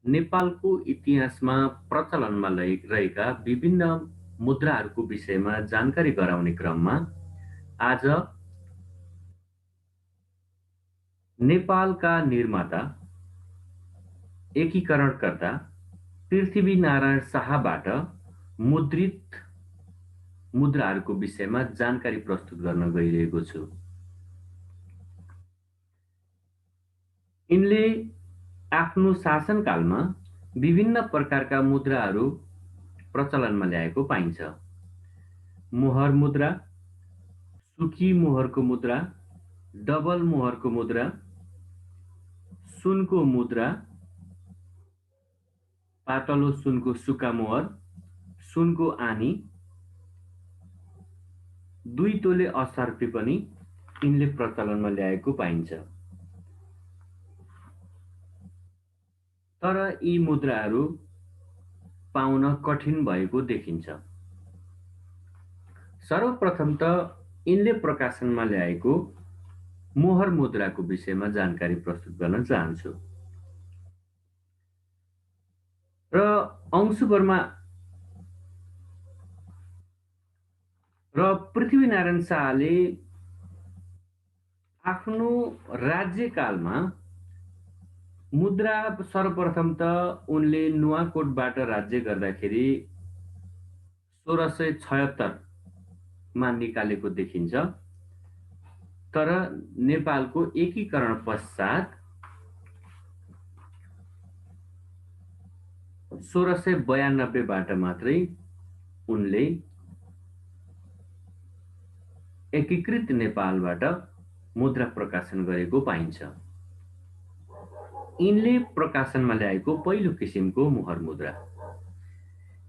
नेपालको इतिहासमा प्रचलनमा रहेका विभिन्न मुद्राहरूको विषयमा जानकारी गराउने क्रममा आज नेपालका निर्माता, एकीकरणकर्ता पृथ्वीनारायण शाहबाट मुद्रित मुद्राहरूको विषयमा जानकारी प्रस्तुत गर्न गइरहेको छु। यिनले आफ्नो शासनकालमा विभिन्न प्रकारका मुद्राहरू प्रचलनमा ल्याएको पाइन्छ। मोहर मुद्रा, सुकी मोहरको मुद्रा, डबल मोहरको मुद्रा, सुनको मुद्रा, पातलो सुनको सुक्का मोहर, सुनको आनी, 2 तोले असर्फी पनि यिनले प्रचलनमा ल्याएको पाइन्छ। तर यी मुद्राहरू पाउन कठिन भएको देखिन्छ। सर्वप्रथम त यिनले प्रकाशनमा ल्याएको मोहर मुद्राको विषयमा जानकारी प्रस्तुत गर्न चाहन्छु। र अंशुवर्मा र पृथ्वीनारायण शाहले आफ्नो राज्यकालमा मुद्रा सर्वप्रथम त उनले नुवाकोटबाट राज्य गर्दाखेरि 1676 मा निकालेको देखिन्छ। तर नेपालको एकीकरण पश्चात 1692 बाट मात्रै उनले एकीकृत नेपालबाट मुद्रा प्रकाशन गरेको पाइन्छ। यिनले प्रकाशनमा ल्याएको पहिलो किसिमको मोहर मुद्रा।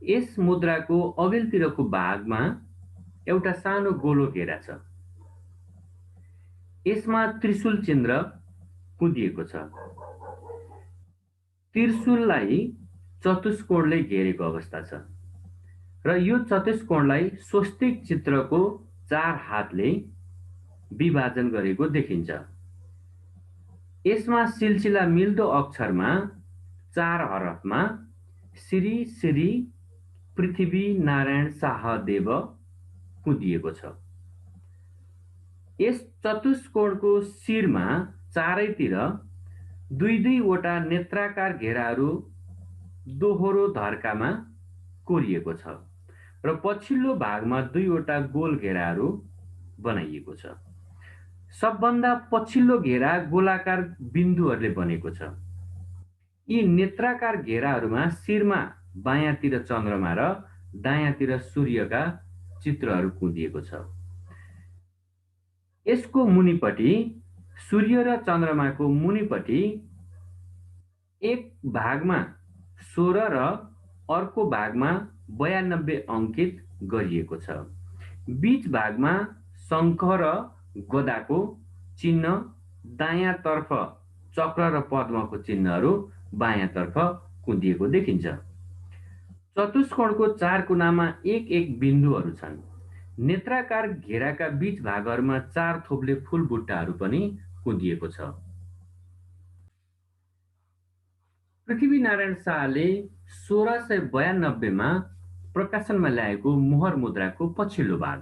यस मुद्राको अघिल्तिरको भागमा एउटा सानो गोलो घेरा छ। यसमा त्रिशूल चिन्ह कुँदिएको छ। त्रिशूललाई चतुष्कोणले घेरेको अवस्था छ र यो चतुष्कोणलाई स्वस्तिक चित्रको 4 हातले विभाजन गरेको देखिन्छ। यसमा सिलसिला मिल्दो अक्षरमा 4 हरफमा श्री श्री पृथ्वीनारायण शाहदेव कुँदिएको छ। यस चतुष्कोणको शिरमा चारैतिर 2-2 वटा नेत्राकार घेराहरू दोहोरो धर्कामा कोरिएको छ र पछिल्लो भागमा 2 वटा गोल घेराहरू बनाइएको छ। सबभन्दा पछिल्लो घेरा गोलाकार बिन्दुहरूले बनेको छ। यी नेत्राकार घेराहरूमा शिरमा बायाँतिर चन्द्रमा र दायाँतिर सूर्यका चित्रहरू कुँदिएको छ। यसको मुनिपट्टि सूर्य र चन्द्रमाको मुनिपट्टि एक भागमा 16 र अर्को भागमा 92 अंकित गरिएको छ। बीच भागमा शङ्ख र गदाको चिन्ह, दायाँतर्फ चक्र र पद्मको चिन्हहरू बायाँतर्फ कुँदिएको देखिन्छ। चतुष्कोणको 4 कुनामा एक एक बिन्दुहरू छन्। नेत्राकार घेराका बीच भागहरूमा 4 थोप्ले फूल बुट्टाहरू पनि कुँदिएको छ। पृथ्वीनारायण शाहले 1692 मा प्रकाशनमा ल्याएको मोहर मुद्राको पछिल्लो भाग।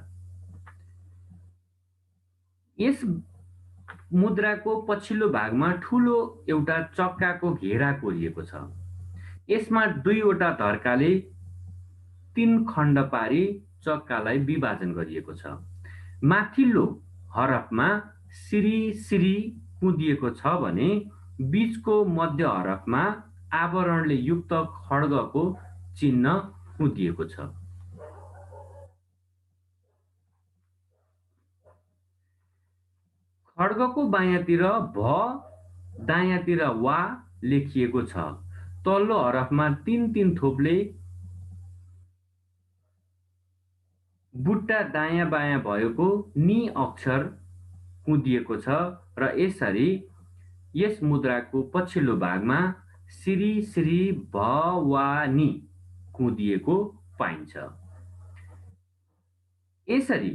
यस मुद्राको पछिल्लो भागमा ठूलो एउटा चक्काको घेरा कोरिएको छ। यसमा 2 वटा धर्काले 3 खण्ड पारी चक्कालाई विभाजन गरिएको छ। माथिल्लो हरफमा श्री श्री कुँदिएको छ भने बीचको मध्य हरफमा आवरणले युक्त खड्गको चिन्ह कुँदिएको छ। खड्गको बायाँतिर भ, दायाँतिर वा लेखिएको छ। तल्लो हरफमा 3-3 थोप्ले बुट्टा दायाँ बायाँ भएको नि अक्षर कुँदिएको छ र यसरी यस मुद्राको पछिल्लो भागमा श्री श्री भ वा नि कुँदिएको पाइन्छ। यसरी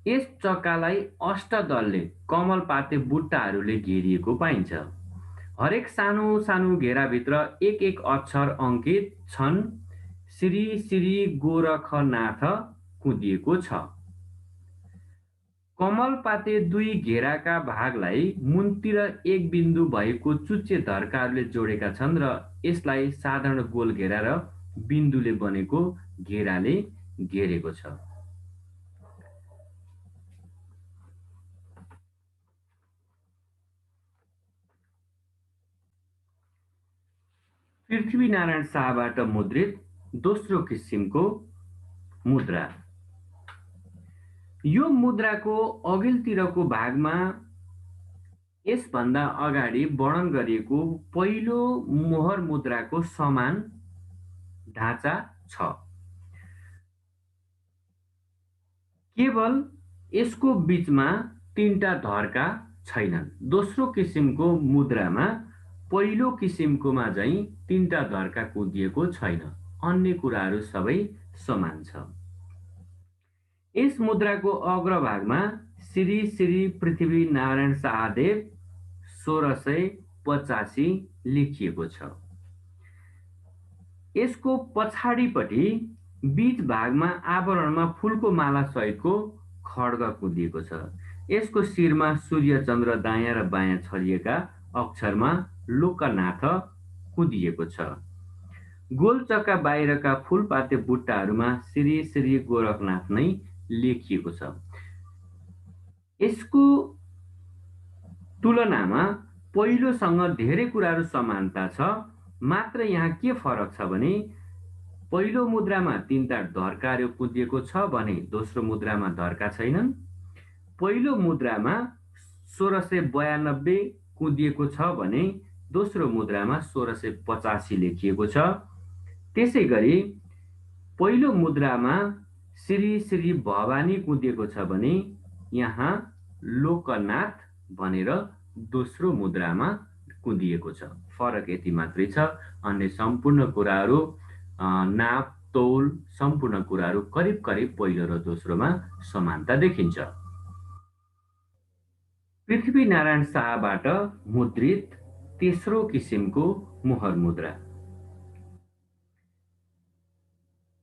यस चक्कालाई अष्टदलले कमलपाते बुट्टाहरूले घेरिएको पाइन्छ। हरेक सानो सानो घेराभित्र एक एक अक्षर अङ्कित छन्। श्री श्री गोरखनाथ कुँदिएको छ। कमलपाते दुई घेराका भागलाई मुनतिर एक बिन्दु भएको चुच्चे धर्काहरूले जोडेका छन् र यसलाई साधारण गोल घेरा र बिन्दुले बनेको घेराले घेरेको छ। पृथ्वीनारायण शाहबाट मुद्रित दोस्रो किसिमको मुद्रा। यो मुद्राको अघिल्तिरको भागमा यसभन्दा अगाडि वर्णन गरिएको पहिलो मोहर मुद्राको समान ढाँचा छ। केवल यसको बीचमा तीनटा धर्का छैनन्। दोस्रो किसिमको मुद्रामा पहिलो किसिमकोमा चाहिँ तीनटा धर्का कुदिएको छैन। अन्य कुराहरू सबै समान छ। यस मुद्राको अग्रभागमा श्री श्री पृथ्वीनारायण शाहदेव 1685 लेखिएको छ। यसको पछाडिपट्टि बीच भागमा आवरणमा फूलको माला सहितको खड्ग कुदिएको छ। यसको शिरमा सूर्य चन्द्र दायाँ र बायाँ छरिएका अक्षरमा लोकनाथ कुदिएको छ। गोलचक्का बाहिरका फूलपाते बुट्टाहरूमा श्री श्री गोरखनाथ नै लेखिएको छ। यसको तुलनामा पहिलोसँग धेरै कुराहरू समानता छ। मात्र यहाँ के फरक छ भने पहिलो मुद्रामा तीनटा धर्काहरू कुदिएको छ भने दोस्रो मुद्रामा धर्का छैनन्। पहिलो मुद्रामा 1692 कुदिएको छ भने दोस्रो मुद्रामा 1685 लेखिएको छ। त्यसै गरी पहिलो मुद्रामा श्री श्री भवानी कुदिएको छ भने यहाँ लोकनाथ भनेर दोस्रो मुद्रामा कुदिएको छ। फरक यति मात्रै छ। अन्य सम्पूर्ण कुराहरू नाप तौल सम्पूर्ण कुराहरू करिब करिब पहिलो र दोस्रोमा समानता देखिन्छ। पृथ्वीनारायण शाहबाट मुद्रित तेस्रो किसिमको मोहर मुद्रा।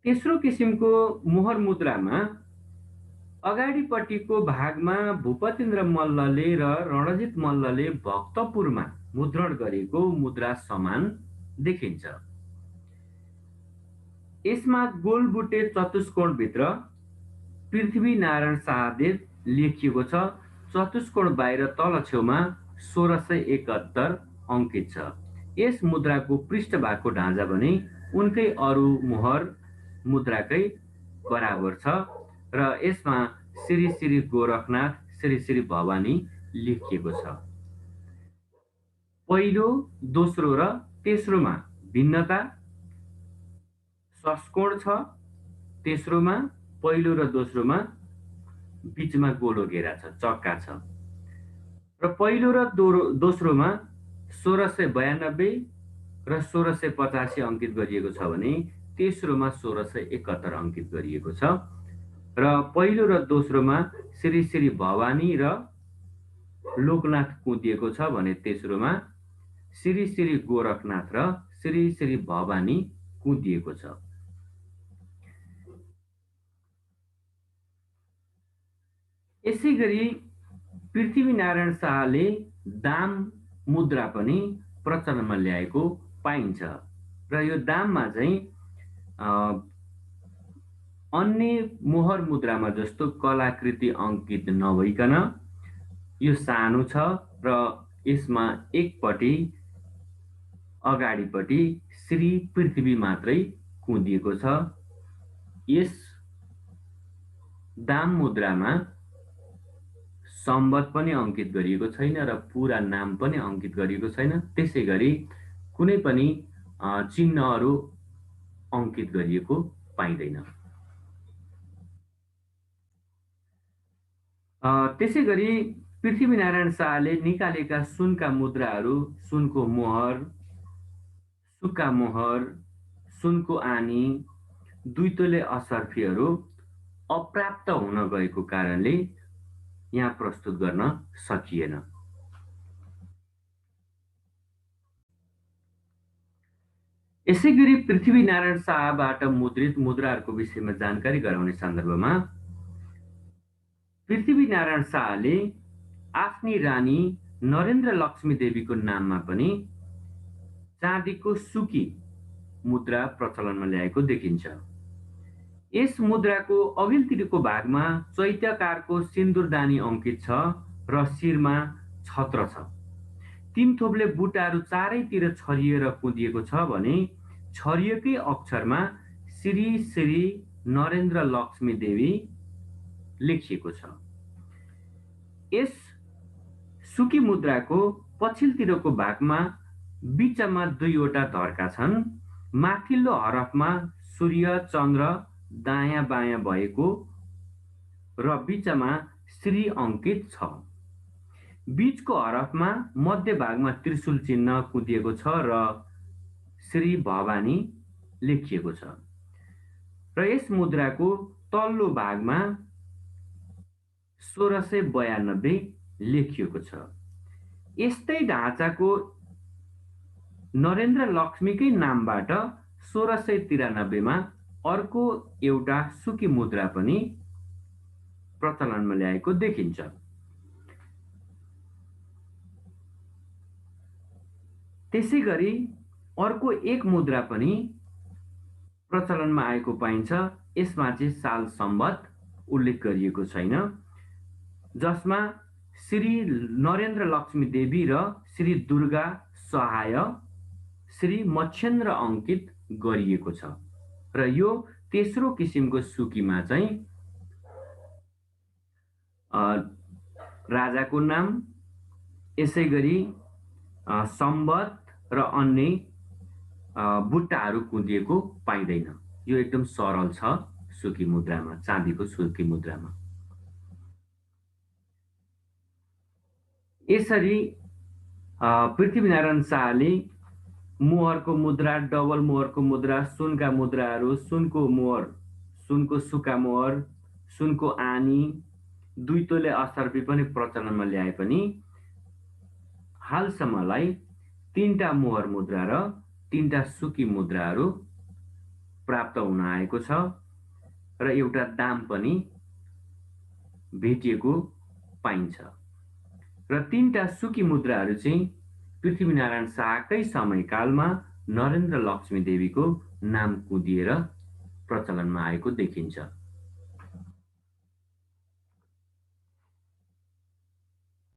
तेस्रो किसिमको मोहर मुद्रामा अगाडिपट्टिको भागमा भूपतिन्द्र मल्लले र रणजित मल्लले भक्तपुरमा मुद्रण गरेको मुद्रा समान देखिन्छ। यसमा गोलबुटे चतुष्कोणभित्र पृथ्वीनारायण शाहदेव लेखिएको छ। चतुष्कोण बाहिर तल छेउमा 1671 अङ्कित छ। यस मुद्राको पृष्ठभागको ढाँचा भने उनकै अरू मोहर मुद्राकै बराबर छ र यसमा श्री श्री गोरखनाथ श्री श्री भवानी लेखिएको छ। पहिलो दोस्रो र तेस्रोमा भिन्नता षष्कोण छ। तेस्रोमा पहिलो र दोस्रोमा बीचमा गोलो घेरा छ, चक्का छ र पहिलो र दोस्रोमा 1692 र 1685 अङ्कित गरिएको छ भने तेस्रोमा 1671 अङ्कित गरिएको छ र पहिलो र दोस्रोमा श्री श्री भवानी र लोकनाथ कुदिएको छ भने तेस्रोमा श्री श्री गोरखनाथ र श्री श्री भवानी कुदिएको छ। यसै गरी पृथ्वीनारायण शाहले दाम मुद्रा पनि प्रचलनमा ल्याएको पाइन्छ र यो दाममा चाहिँ अन्य मोहर मुद्रामा जस्तो कलाकृति अङ्कित नभइकन यो सानो छ र यसमा एकपट्टि अगाडिपट्टि श्री पृथ्वी मात्रै कुदिएको छ। यस दाम मुद्रामा सम्वत पनि अङ्कित गरिएको छैन र पुरा नाम पनि अङ्कित गरिएको छैन। त्यसै गरी कुनै पनि चिन्हहरू अङ्कित गरिएको पाइँदैन। त्यसै गरी पृथ्वीनारायण शाहले निकालेका सुनका मुद्राहरू सुनको मोहर, सुक्का मोहर, सुनको आनी, दुईतले असर्फीहरू अप्राप्त हुन गएको कारणले यहाँ प्रस्तुत गर्न सकिएन। यसैगरी पृथ्वीनारायण शाहबाट मुद्रित मुद्राहरूको विषयमा जानकारी गराउने सन्दर्भमा पृथ्वीनारायण शाहले आफ्नी रानी नरेन्द्र लक्ष्मी देवीको नाममा पनि चाँदीको सुकी मुद्रा प्रचलनमा ल्याएको देखिन्छ। यस मुद्राको अघिल्तिरको भागमा चैत्यकारको सिन्दुरदानी अङ्कित छ र शिरमा छत्र छ। तीन थोप्ले बुटाहरू चारैतिर छरिएर कुँदिएको छ भने छरिएकै अक्षरमा श्री श्री नरेन्द्र लक्ष्मी देवी लेखिएको छ। यस सुकी मुद्राको पछिल्तिरको भागमा बीचमा दुईवटा धर्का छन्। माथिल्लो हरफमा सूर्य चन्द्र दायाँ बायाँ भएको र बीचमा श्री अङ्कित छ। बीचको हरफमा मध्य भागमा त्रिशूल चिन्ह कुदिएको छ र श्री भवानी लेखिएको छ र यस मुद्राको तल्लो भागमा 1692 लेखिएको छ। यस्तै ढाँचाको नरेन्द्र लक्ष्मीकै नामबाट 1693 मा अर्को एउटा सुकी मुद्रा पनि प्रचलनमा ल्याएको देखिन्छ। त्यसैगरी अर्को एक मुद्रा पनि प्रचलनमा आएको पाइन्छ। यसमा चाहिँ साल सम्वत उल्लेख गरिएको छैन, जसमा श्री नरेन्द्र लक्ष्मी देवी र श्री दुर्गा सहाय श्री मच्छेन्द्र अङ्कित गरिएको छ र यो तेस्रो किसिमको सुकीमा चाहिँ राजाको नाम, यसैगरी सम्वत र अन्य बुट्टाहरू कुदिएको पाइँदैन। यो एकदम सरल छ सुकी मुद्रामा, चाँदीको सुकी मुद्रामा। यसरी पृथ्वीनारायण शाहले मोहरको मुद्रा, डबल मोहरको मुद्रा, सुनका मुद्राहरू, सुनको मोहर, सुनको सुका मोहर, सुनको आनी, दुई तोले अस्तर्पी पनि प्रचलनमा ल्याए पनि हालसम्मलाई 3टा मोहर मुद्रा र 3टा सुकी मुद्राहरू प्राप्त हुन आएको छ र एउटा दाम पनि भेटिएको पाइन्छ र 3टा सुकी मुद्राहरू चाहिँ पृथ्वीनारायण शाहकै समयकालमा नरेन्द्र लक्ष्मी देवीको नाम कुदिएर प्रचलनमा आएको देखिन्छ।